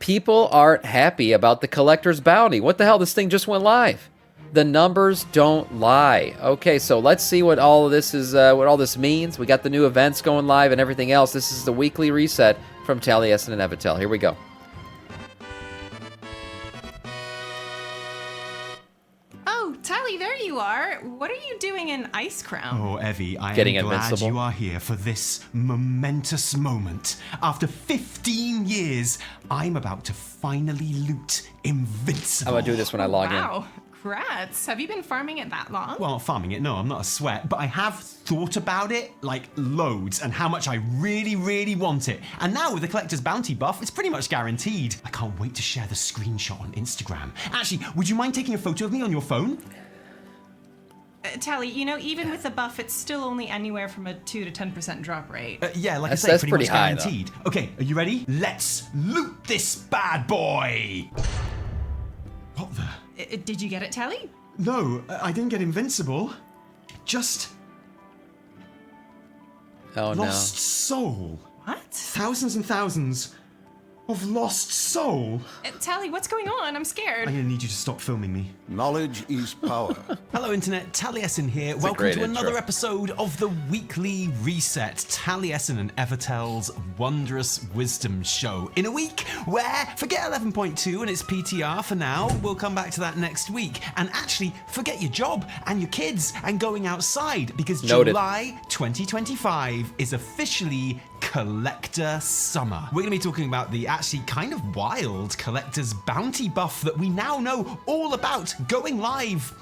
People aren't happy about the collector's bounty. What the hell? This thing just went live. The numbers don't lie. Okay, so let's see what all of this is, what all this means. We got the new events going live and everything else. This is the weekly reset from Taliesin and Evitel. Here we go. Oh, Tally, there you are. What are you doing in Ice Crown? Oh, Evie, I Getting am glad invincible. you are here for this momentous moment. After 15 years, I'm about to finally loot Invincible. I'm gonna do this when I log in. Wow, congrats. Have you been farming it that long? Well, farming it, no, I'm not a sweat, but I have thought about it, like, loads, and how much I really, really want it. And now with the Collector's Bounty buff, it's pretty much guaranteed. I can't wait to share the screenshot on Instagram. Actually, would you mind taking a photo of me on your phone? Tally, you know, even with the buff, it's still only anywhere from a 2 to 10% drop rate. Yeah, like That's- I say, that's pretty pretty much high, though. guaranteed. Okay, are you ready? Let's loot this bad boy! What the? Did you get it, Tally? No, I didn't get Invincible. Just Oh, lost soul. What? Thousands and thousands of lost soul. Tally, what's going on? I'm scared. I'm gonna need you to stop filming me. Knowledge is power. Hello Internet, Taliesin here. a Welcome great to another intro. episode of the weekly reset, Taliesin and Evertel's wondrous wisdom show. In a week where, forget 11.2 and its PTR for now, we'll come back to that next week. And actually, forget your job and your kids and going outside, because Noted. July 2025 is officially Collector Summer. We're going to be talking about the actually kind of wild Collector's Bounty buff that we now know all about going live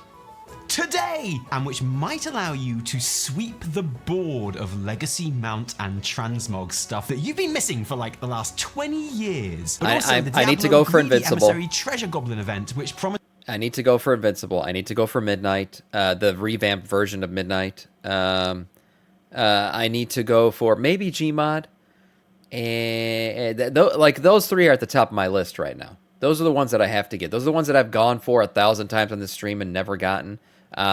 today, and which might allow you to sweep the board of legacy mount and transmog stuff that you've been missing for like the last 20 years. But also the I need to Diablo go for Greedy Invincible. Emissary Treasure Goblin event, which promises I need to go for Invincible. I need to go for Midnight, the revamped version of Midnight. I need to go for maybe Gmod. And like those three are at the top of my list right now. Those are the ones that I have to get. Those are the ones that I've gone for 1,000 times on this stream and never gotten.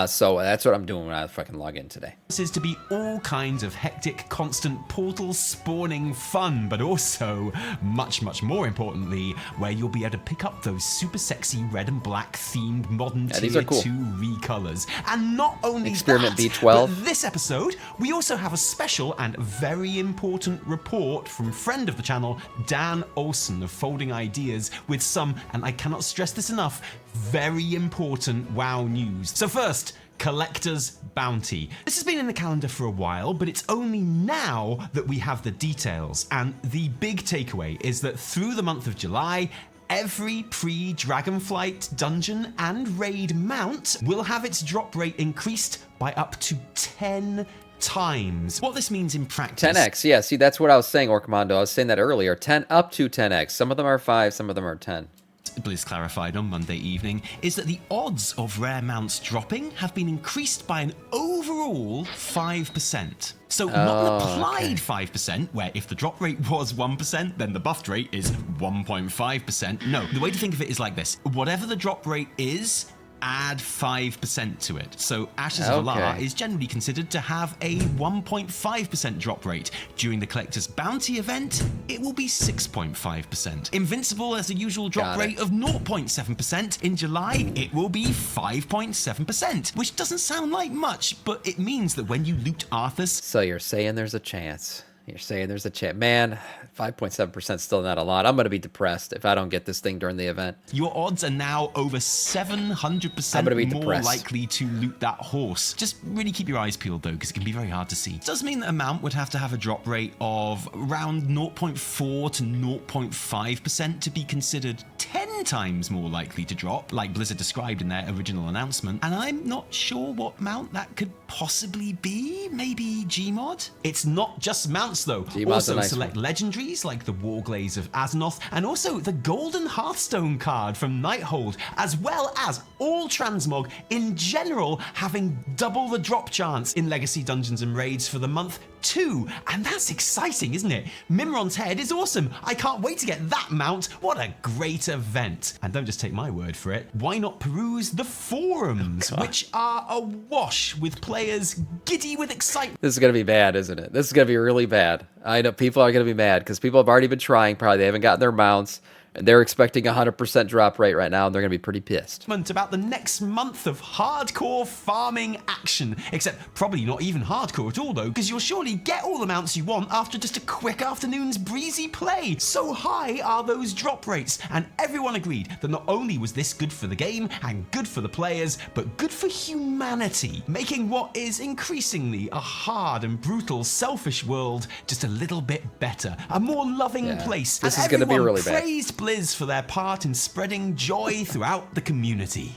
So that's what I'm doing when I fucking log in today. to be all kinds of hectic, constant portal spawning fun, but also, much, much more importantly, where you'll be able to pick up those super sexy red and black themed modern these tier are cool. 2 recolors. And not only Experiment that, B12. but this episode, we also have a special and very important report from friend of the channel, Dan Olsen of Folding Ideas, with some, and I cannot stress this enough, very important WoW news. So first, Collector's Bounty. This has been in the calendar for a while, but it's only now that we have the details. And the big takeaway is that through the month of July, every pre-Dragonflight dungeon and raid mount will have its drop rate increased by up to 10 times. What this means in practice... 10x, yeah. See, that's what I was saying, Orcommando. I was saying that earlier. 10 up to 10x. Some of them are 5, some of them are 10. Blizz clarified on Monday evening, is that the odds of rare mounts dropping have been increased by an overall 5%. So not an applied 5%, where if the drop rate was 1%, then the buffed rate is 1.5%. No, the way to think of it is like this. Whatever the drop rate is, add 5% to it. So Ashes of Alar is generally considered to have a 1.5% drop rate. During the Collector's Bounty event, it will be 6.5%. Invincible has a usual drop rate of 0.7%. In July, it will be 5.7%, which doesn't sound like much, but it means that when you loot Arthas... So you're saying there's a chance. You're saying there's a chance. Man, 5.7% is still not a lot. I'm going to be depressed if I don't get this thing during the event. Your odds are now over 700% more likely to loot that horse. Just really keep your eyes peeled though, because it can be very hard to see. It does mean that a mount would have to have a drop rate of around 0.4 to 0.5% to be considered 10 times more likely to drop, like Blizzard described in their original announcement. And I'm not sure what mount that could possibly be. Maybe Gmod? It's not just mounts though. Gmod's Also a nice select one. legendaries like the Warglaze of Azeroth, and also the Golden Hearthstone card from Nighthold, as well as all transmog in general having double the drop chance in Legacy Dungeons and Raids for the month too. And that's exciting, isn't it? Mimron's head is awesome. I can't wait to get that mount. What a great event. And don't just take my word for it. Why not peruse the forums, which are awash with players giddy with excitement. This is going to be bad, isn't it? This is going to be really bad. I know people are going to be mad because people have already been trying. Probably they haven't gotten their mounts. They're expecting a 100% drop rate right now, and they're going to be pretty pissed. About the next month of hardcore farming action. Except probably not even hardcore at all though, because you'll surely get all the mounts you want after just a quick afternoon's breezy play. So high are those drop rates, and everyone agreed that not only was this good for the game and good for the players, but good for humanity, making what is increasingly a hard and brutal, selfish world just a little bit better, a more loving place. This and is going to be really bad. Praised Blizz for their part in spreading joy throughout the community.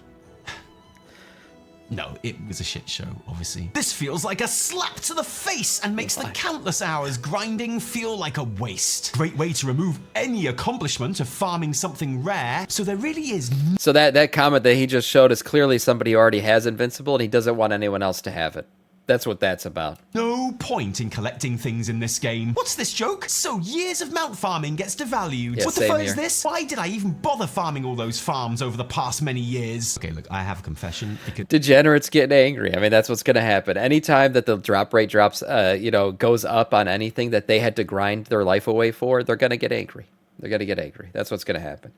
No, it was a shit show, obviously. This feels like a slap to the face and makes the countless hours grinding feel like a waste. Great way to remove any accomplishment of farming something rare, so there really is So that comment that he just showed is clearly somebody who already has Invincible, and he doesn't want anyone else to have it. That's what that's about. no point in collecting things in this game. What's this joke? So years of mount farming gets devalued. Yeah, What the same fuck here. is this? Why did I even bother farming all those farms over the past many years? Okay, look, I have a confession. Because Degenerates getting angry. I mean, that's what's going to happen. Anytime that the drop rate drops, goes up on anything that they had to grind their life away for, they're going to get angry. They're going to get angry. That's what's going to happen.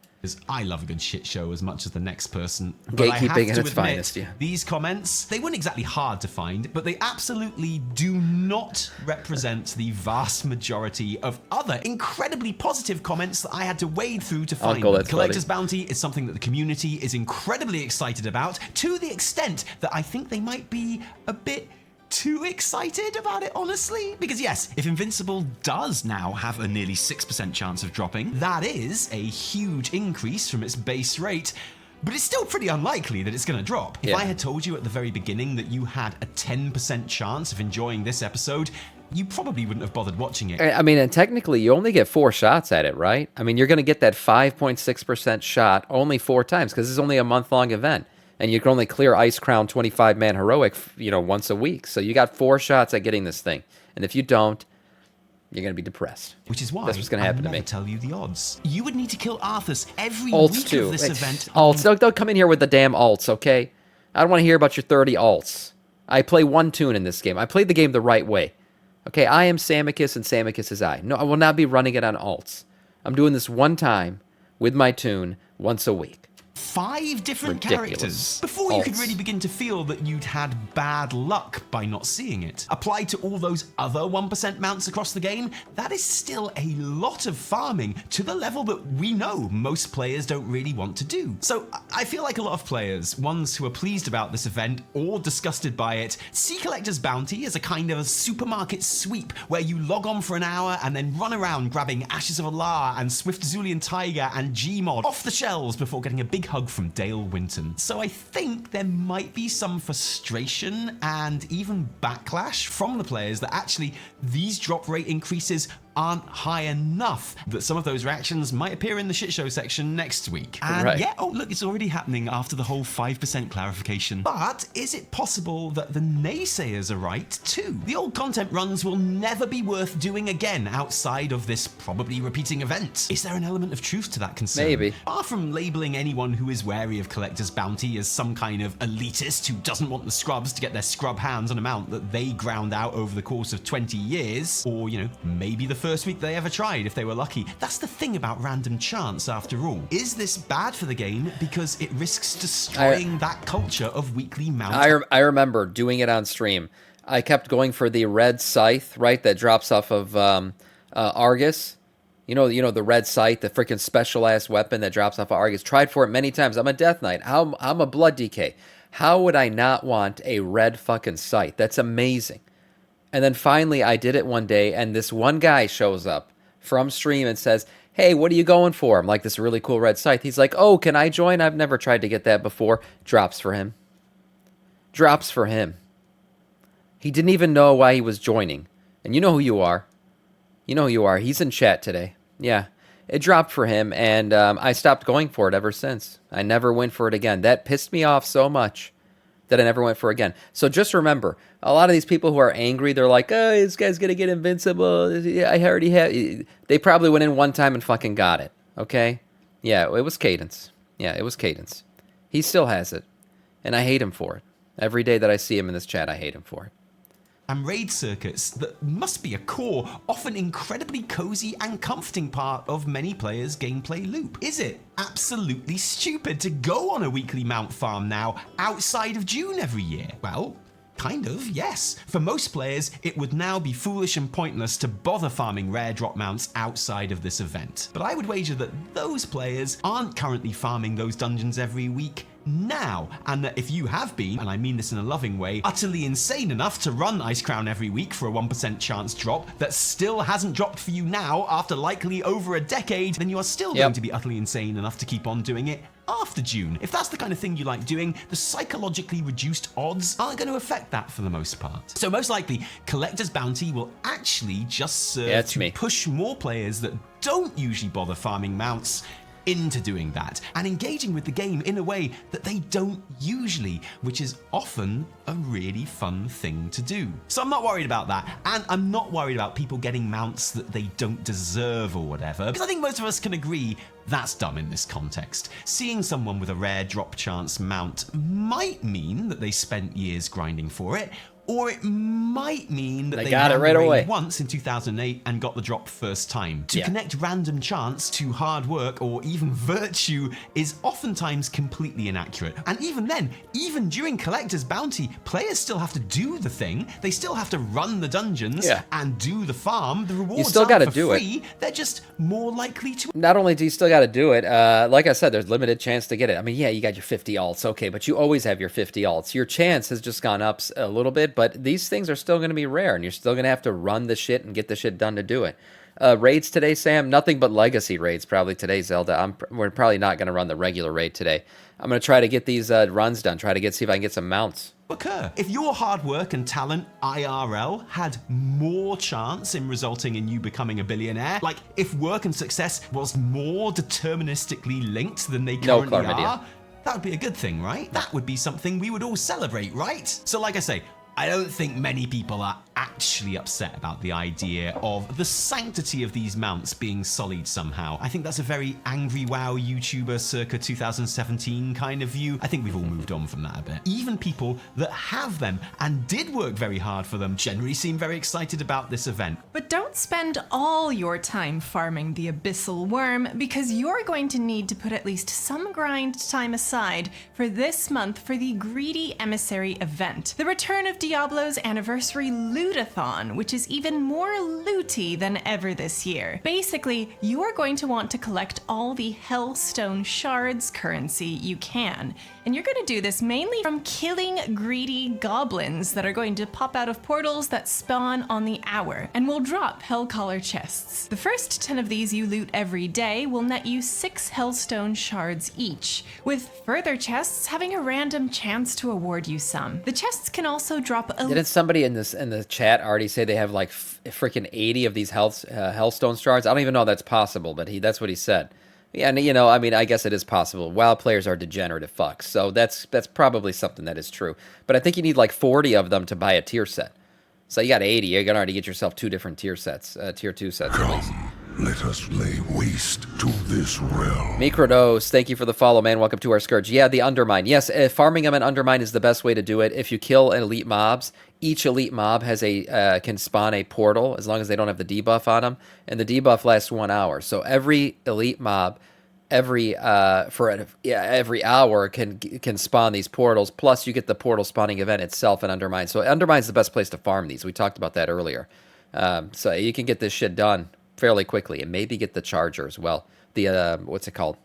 I love a good shit show as much as the next person. But I have Gatekeeping at to its admit, finest, yeah. these comments, they weren't exactly hard to find, but they absolutely do not represent the vast majority of other incredibly positive comments that I had to wade through to find. Uncle, that's Collector's funny. Bounty is something that the community is incredibly excited about, to the extent that I think they might be a bit too excited about it, honestly. Because yes, if Invincible does now have a nearly 6% chance of dropping, that is a huge increase from its base rate. But it's still pretty unlikely that it's going to drop. If Yeah. I had told you at the very beginning that you had a 10% chance of enjoying this episode, you probably wouldn't have bothered watching it. I mean, and technically, you only get 4 shots at it, right? I mean, you're going to get that 5.6% shot only 4 times because it's only a month-long event. And you can only clear Ice Crown 25-man heroic, once a week. So you got 4 shots at getting this thing. And if you don't, you're going to be depressed. Which is why That's what's going to happen to I me. never tell you the odds. You would need to kill Arthas every Alts, week too. of this event. Alts. Don't come in here with the damn alts, okay? I don't want to hear about your 30 alts. I play one tune in this game. I played the game the right way. Okay, I am Samiccus, and Samiccus is I. No, I will not be running it on alts. I'm doing this one time with my tune once a week. 5 different Ridiculous. characters before you could Alts. really begin to feel that you'd had bad luck by not seeing it. Applied to all those other 1% mounts across the game, that is still a lot of farming to the level that we know most players don't really want to do. So I feel like a lot of players, ones who are pleased about this event or disgusted by it, see Collector's Bounty as a kind of a supermarket sweep where you log on for an hour and then run around grabbing Ashes of Allah and Swift Zulian Tiger and Gmod off the shelves before getting a big hug from Dale Winton. So I think there might be some frustration and even backlash from the players that actually these drop rate increases aren't high enough, that some of those reactions might appear in the shit show section next week. And Right. yeah, oh look, it's already happening after the whole 5% clarification. But is it possible that the naysayers are right too? The old content runs will never be worth doing again outside of this probably repeating event. Is there an element of truth to that concern? Maybe. Far from labeling anyone who is wary of Collector's Bounty as some kind of elitist who doesn't want the scrubs to get their scrub hands on a mount that they ground out over the course of 20 years, or, maybe the first week they ever tried if they were lucky. That's the thing about random chance after all. Is this bad for the game because it risks destroying that culture of weekly mount? I remember doing it on stream. I kept going for the red scythe, right, that drops off of Argus. You know the red scythe, the freaking special ass weapon that drops off of Argus. Tried for it many times. I'm a Death Knight. I'm a Blood DK. How would I not want a red fucking scythe? That's amazing. And then finally I did it one day, and this one guy shows up from stream and says, "Hey, what are you going for?" I'm like, "This really cool red scythe." He's like, "Oh, can I join? I've never tried to get that before." Drops for him. Drops for him. He didn't even know why he was joining. And you know who you are. You know who you are. He's in chat today. Yeah. It dropped for him, and I stopped going for it ever since. I never went for it again. That pissed me off so much that I never went for it again. So just remember, a lot of these people who are angry, they're like, "Oh, this guy's going to get invincible. Yeah, I already have." They probably went in one time and fucking got it. Okay? Yeah, it was Cadence. Yeah, it was Cadence. He still has it. And I hate him for it. Every day that I see him in this chat, I hate him for it. and raid circuits that must be a core, often incredibly cozy and comforting part of many players' gameplay loop. Is it absolutely stupid to go on a weekly mount farm now outside of June every year? Well, kind of, yes. For most players, it would now be foolish and pointless to bother farming rare drop mounts outside of this event. But I would wager that those players aren't currently farming those dungeons every week now, and that if you have been, and I mean this in a loving way, utterly insane enough to run Ice Crown every week for a 1% chance drop that still hasn't dropped for you now after likely over a decade, then you are still going to be utterly insane enough to keep on doing it after June. If that's the kind of thing you like doing, the psychologically reduced odds aren't going to affect that for the most part. So most likely, Collector's Bounty will actually just serve to push more players that don't usually bother farming mounts into doing that and engaging with the game in a way that they don't usually, which is often a really fun thing to do. So I'm not worried about that, and I'm not worried about people getting mounts that they don't deserve or whatever, because I think most of us can agree that's dumb in this context. Seeing someone with a rare drop chance mount might mean that they spent years grinding for it, or it might mean that they got it ran right the raid away once in 2008 and got the drop first time. To connect random chance to hard work or even virtue is oftentimes completely inaccurate. And even then, even during Collector's Bounty, players still have to do the thing. They still have to run the dungeons and do the farm. The rewards still aren't gotta for do it. free. They're just more likely to. Not only do you still got to do it, like I said, there's limited chance to get it. I mean, yeah, you got your 50 alts, okay, but you always have your 50 alts. Your chance has just gone up a little bit, but these things are still going to be rare, and you're still going to have to run the shit and get the shit done to do it. Raids today, Sam? Nothing but legacy raids probably today, Zelda. We're probably not going to run the regular raid today. I'm going to try to get these runs done, see if I can get some mounts. Occur. If your hard work and talent IRL had more chance in resulting in you becoming a billionaire, like if work and success was more deterministically linked than they currently are, that would be a good thing, right? That would be something we would all celebrate, right? So like I say, I don't think many people are actually upset about the idea of the sanctity of these mounts being sullied somehow. I think that's a very angry WoW YouTuber circa 2017 kind of view. I think we've all moved on from that a bit. Even people that have them and did work very hard for them generally seem very excited about this event. But don't spend all your time farming the Abyssal Worm, because you're going to need to put at least some grind time aside for this month for the Greedy Emissary event, the return of Diablo's anniversary lootathon, which is even more looty than ever this year. Basically, you're going to want to collect all the Hellstone shards currency you can, and you're going to do this mainly from killing greedy goblins that are going to pop out of portals that spawn on the hour and will drop Hellcaller chests. The first 10 of these you loot every day will net you 6 Hellstone shards each, with further chests having a random chance to award you some. The chests can also drop Didn't somebody in the chat already say they have like freaking 80 of these Hellstone shards? I don't even know if that's possible, but that's what he said. Yeah, and I mean, I guess it is possible. WoW players are degenerate fucks, so that's probably something that is true. But I think you need like 40 of them to buy a tier set. So you got 80. You're gonna already get yourself 2 different tier sets, tier 2 sets at least. Let us lay waste to this realm. Microdose, thank you for the follow, man. Welcome to our Scourge. Yeah, the Undermine. Yes, farming them in Undermine is the best way to do it. If you kill elite mobs, each elite mob has can spawn a portal as long as they don't have the debuff on them, and the debuff lasts 1 hour. So every elite mob, every hour can spawn these portals. Plus, you get the portal spawning event itself in Undermine. So Undermine's the best place to farm these. We talked about that earlier. So you can get this shit done fairly quickly, and maybe get the charger as well. The what's it called?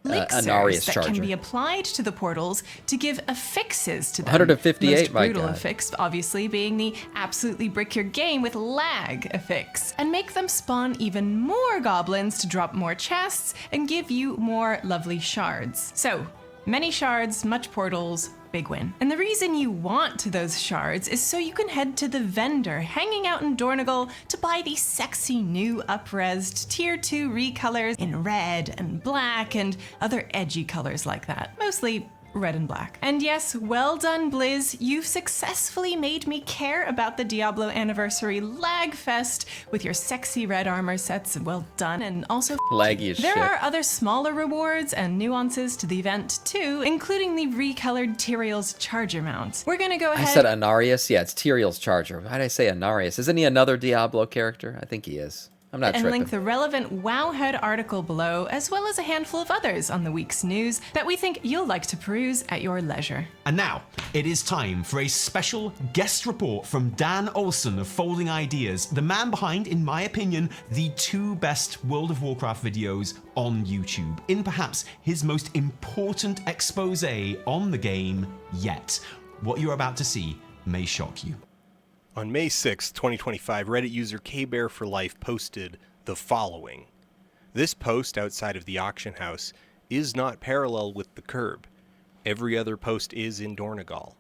Elixirs that can be applied to the portals to give affixes to them. 158, Most brutal affix, obviously, being the absolutely brick your game with lag affix, and make them spawn even more goblins to drop more chests and give you more lovely shards. So, many shards, much portals, big win. And the reason you want those shards is so you can head to the vendor hanging out in Dornogal to buy these sexy new up-resed tier 2 recolors in red and black and other edgy colors like that. Mostly red and black. And yes, well done, Blizz. You've successfully made me care about the Diablo Anniversary lag fest with your sexy red armor sets. Well done. And also, Laggy as there shit. are other smaller rewards and nuances to the event too, including the recolored Tyrael's charger mount. We're gonna go I ahead. said Anarius? Yeah, it's Tyrael's charger. Why did I say Anarius? Isn't he another Diablo character? I think he is. I'm not and tripping. link the relevant Wowhead article below, as well as a handful of others on the week's news that we think you'll like to peruse at your leisure. And now, it is time for a special guest report from Dan Olsen of Folding Ideas, the man behind, in my opinion, the 2 best World of Warcraft videos on YouTube, in perhaps his most important expose on the game yet. What you're about to see may shock you. On May 6, 2025, Reddit user KBearForLife posted the following. This post outside of the auction house is not parallel with the curb. Every other post is in Dornegal.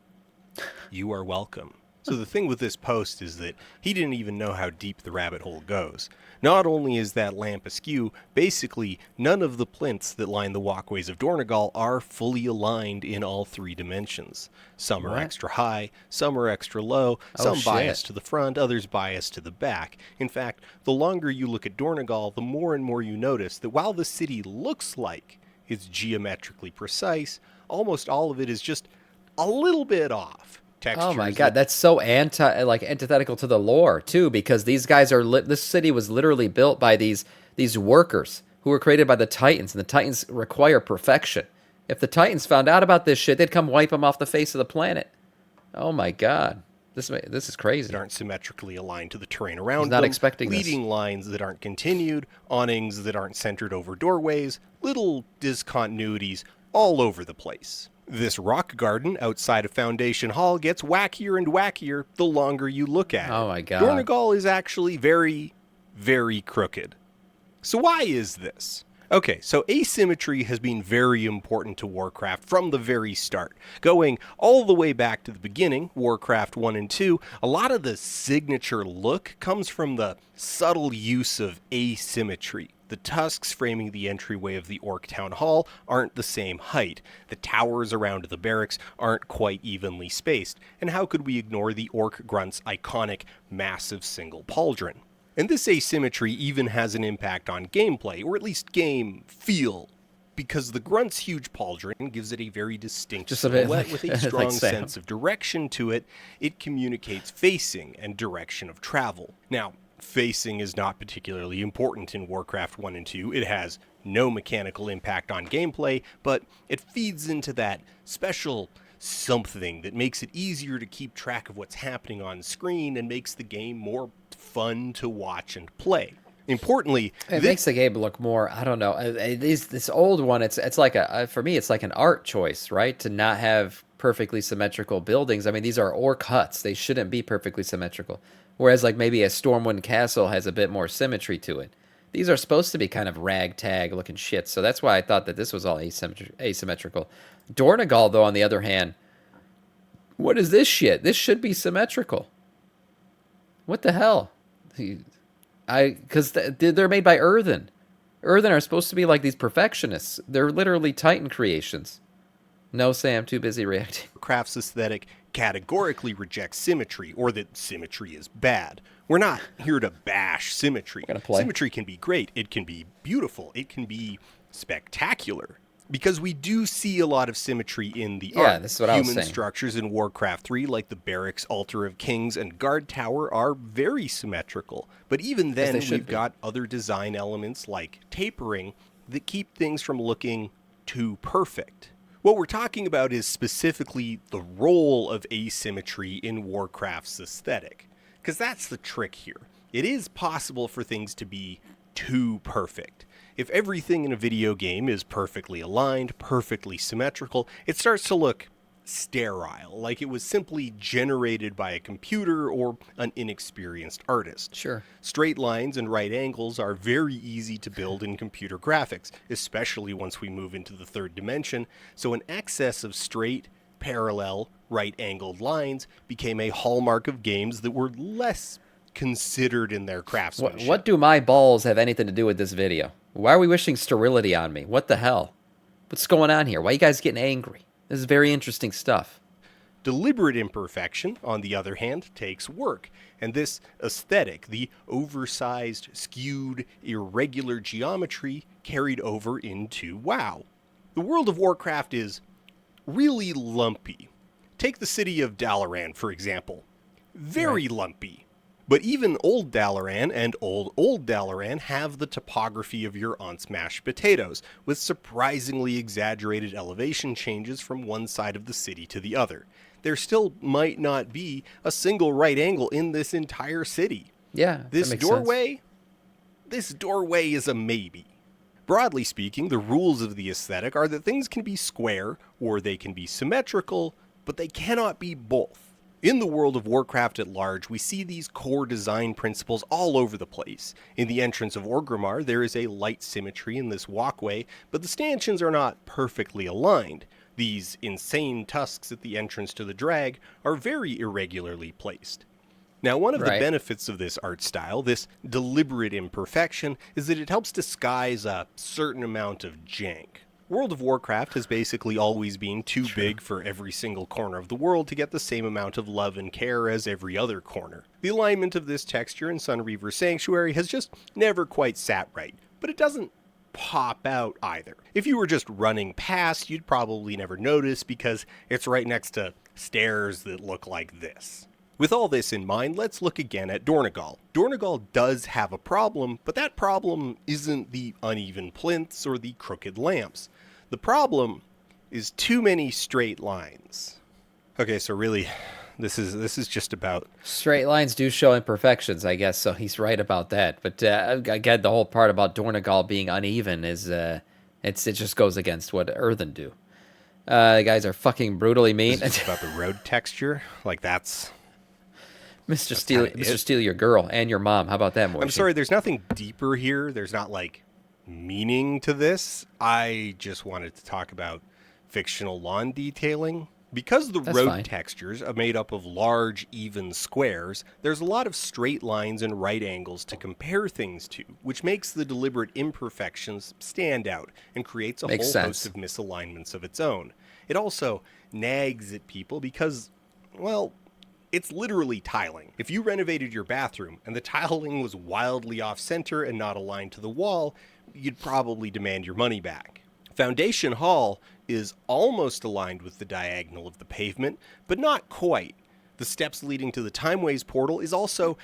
You are welcome. So the thing with this post is that he didn't even know how deep the rabbit hole goes. Not only is that lamp askew, basically none of the plinths that line the walkways of Dornegal are fully aligned in all 3 dimensions. Some are extra high, some are extra low, some biased to the front, others biased to the back. In fact, the longer you look at Dornegal, the more and more you notice that while the city looks like it's geometrically precise, almost all of it is just a little bit off. Oh my god, that's so antithetical to the lore too, because these guys are this city was literally built by these workers who were created by the Titans, and the Titans require perfection. If the Titans found out about this shit, they'd come wipe them off the face of the planet. Oh my god, this is crazy. That aren't symmetrically aligned to the terrain around not them, expecting leading lines that aren't continued, awnings that aren't centered over doorways, little discontinuities all over the place. This rock garden outside of Foundation Hall gets wackier and wackier the longer you look at it. Oh my god. Dornegal is actually very, very crooked. So why is this? Okay, so asymmetry has been very important to Warcraft from the very start. Going all the way back to the beginning, Warcraft 1 and 2, a lot of the signature look comes from the subtle use of asymmetry. The tusks framing the entryway of the Orc Town Hall aren't the same height. The towers around the barracks aren't quite evenly spaced. And how could we ignore the Orc Grunt's iconic, massive single pauldron? And this asymmetry even has an impact on gameplay, or at least game feel, because the Grunt's huge pauldron gives it a very distinct silhouette with a strong sense of direction to it. It communicates facing and direction of travel. Now, facing is not particularly important in Warcraft 1 and 2. It has no mechanical impact on gameplay, but it feeds into that special something that makes it easier to keep track of what's happening on screen and makes the game more fun to watch and play. Importantly, it makes the game look more, I don't know, this old one, it's like for me, it's like an art choice, right? To not have perfectly symmetrical buildings. I mean, these are orc huts. They shouldn't be perfectly symmetrical. Whereas like maybe a Stormwind Castle has a bit more symmetry to it. These are supposed to be kind of ragtag looking shit. So that's why I thought that this was all asymmetrical. Dornegal, though, on the other hand, what is this shit? This should be symmetrical. What the hell? Because they're made by Earthen. Earthen are supposed to be like these perfectionists. They're literally Titan creations. No, Sam, too busy reacting. Warcraft's aesthetic categorically rejects symmetry, or that symmetry is bad. We're not here to bash symmetry. Symmetry can be great. It can be beautiful. It can be spectacular. Because we do see a lot of symmetry in the art. This is what I was saying. Human structures in Warcraft 3, like the Barracks, Altar of Kings, and Guard Tower, are very symmetrical. But even then, we've got other design elements like tapering that keep things from looking too perfect. What we're talking about is specifically the role of asymmetry in Warcraft's aesthetic. Because that's the trick here. It is possible for things to be too perfect. If everything in a video game is perfectly aligned, perfectly symmetrical, it starts to look sterile, like it was simply generated by a computer or an inexperienced artist. Sure. Straight lines and right angles are very easy to build in computer graphics, especially once we move into the third dimension, so an excess of straight, parallel, right-angled lines became a hallmark of games that were less considered in their craftsmanship. What do my balls have anything to do with this video? Why are we wishing sterility on me? What the hell? What's going on here? Why are you guys getting angry? This is very interesting stuff. Deliberate imperfection, on the other hand, takes work, and this aesthetic, the oversized, skewed, irregular geometry, carried over into WoW. The world of Warcraft is really lumpy. Take the city of Dalaran, for example. Very lumpy. But even Old Dalaran and Old Dalaran have the topography of your aunt's mashed potatoes, with surprisingly exaggerated elevation changes from one side of the city to the other. There still might not be a single right angle in this entire city. Yeah, This that makes doorway, sense. this doorway is a maybe. Broadly speaking, the rules of the aesthetic are that things can be square or they can be symmetrical, but they cannot be both. In the world of Warcraft at large, we see these core design principles all over the place. In the entrance of Orgrimmar, there is a light symmetry in this walkway, but the stanchions are not perfectly aligned. These insane tusks at the entrance to the Drag are very irregularly placed. Now, one of the benefits of this art style, this deliberate imperfection, is that it helps disguise a certain amount of jank. World of Warcraft has basically always been too big for every single corner of the world to get the same amount of love and care as every other corner. The alignment of this texture in Sunreaver Sanctuary has just never quite sat right, but it doesn't pop out either. If you were just running past, you'd probably never notice because it's right next to stairs that look like this. With all this in mind, let's look again at Dornegal. Dornegal does have a problem, but that problem isn't the uneven plinths or the crooked lamps. The problem is too many straight lines. Okay, so really, this is just about... Straight lines do show imperfections, I guess, so he's right about that. But again, the whole part about Dornegal being uneven is, it just goes against what Earthen do. The guys are fucking brutally mean. This is about the road texture, like that's... Mr. Steal your girl and your mom. How about that, Morty? I'm sorry, there's nothing deeper here. There's not, like, meaning to this. I just wanted to talk about fictional lawn detailing. Because the road textures are made up of large, even squares, there's a lot of straight lines and right angles to compare things to, which makes the deliberate imperfections stand out and creates a whole host of misalignments of its own. It also nags at people because, well... it's literally tiling. If you renovated your bathroom and the tiling was wildly off-center and not aligned to the wall, you'd probably demand your money back. Foundation Hall is almost aligned with the diagonal of the pavement, but not quite. The steps leading to the Timeways portal is also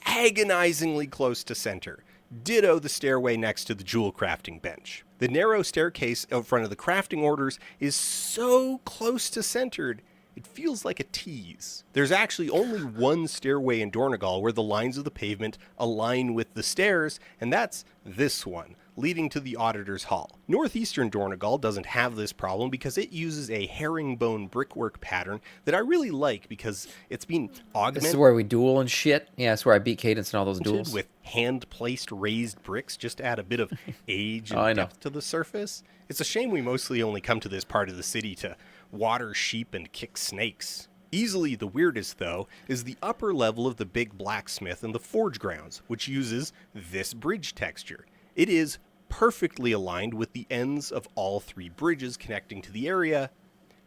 agonizingly close to center. Ditto the stairway next to the jewel crafting bench. The narrow staircase out front of the crafting orders is so close to centered, it feels like a tease. There's actually only one stairway in Dornegal where the lines of the pavement align with the stairs, and that's this one, leading to the Auditor's Hall. Northeastern Dornegal doesn't have this problem because it uses a herringbone brickwork pattern that I really like because it's been augmented. This is where we duel and shit? Yeah, that's where I beat Cadence in all those duels. With hand-placed raised bricks just to add a bit of age and depth to the surface. It's a shame we mostly only come to this part of the city to water sheep and kick snakes. Easily the weirdest, though, is the upper level of the big blacksmith and the forge grounds, which uses this bridge texture. It is perfectly aligned with the ends of all three bridges connecting to the area,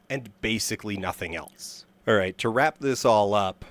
and basically nothing else. Alright, to wrap this all up,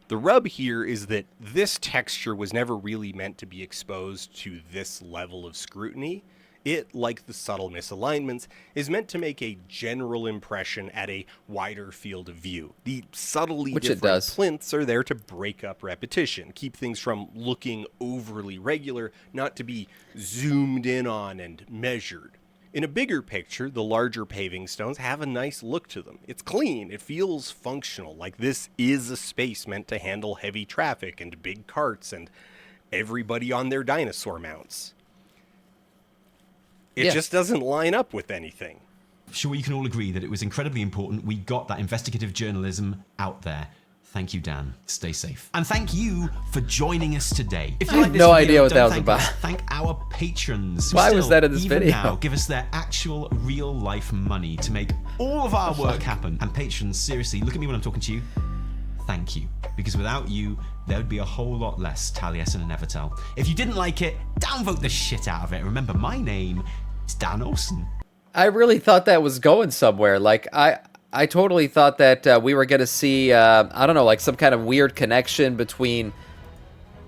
the rub here is that this texture was never really meant to be exposed to this level of scrutiny. It, like the subtle misalignments, is meant to make a general impression at a wider field of view. The subtly different plinths are there to break up repetition, keep things from looking overly regular, not to be zoomed in on and measured. In a bigger picture, the larger paving stones have a nice look to them. It's clean, it feels functional, like this is a space meant to handle heavy traffic and big carts and everybody on their dinosaur mounts. It just doesn't line up with anything. Sure, you can all agree that it was incredibly important we got that investigative journalism out there. Thank you, Dan. Stay safe. And thank you for joining us today. If you I have no idea what that was about. Thank our patrons. Why was that in this video? Now give us their actual real-life money to make all of our work happen. And patrons, seriously, look at me when I'm talking to you. Thank you. Because without you, there would be a whole lot less Taliesin and Evertel. If you didn't like it, downvote the shit out of it. Remember, my name is Dan Olsen. I really thought that was going somewhere. Like, I totally thought that we were going to see, I don't know, like some kind of weird connection between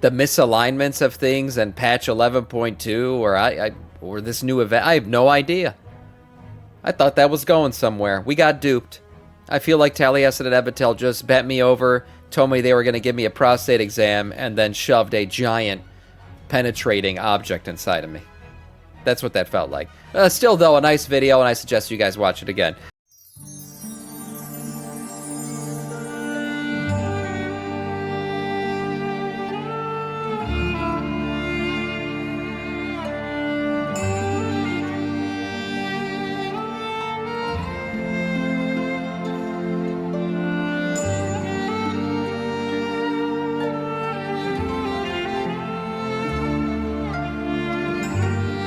the misalignments of things and patch 11.2 or this new event. I have no idea. I thought that was going somewhere. We got duped. I feel like Taliesin and Evitel just bent me over, told me they were going to give me a prostate exam, and then shoved a giant penetrating object inside of me. That's what that felt like. Still, though, a nice video, and I suggest you guys watch it again.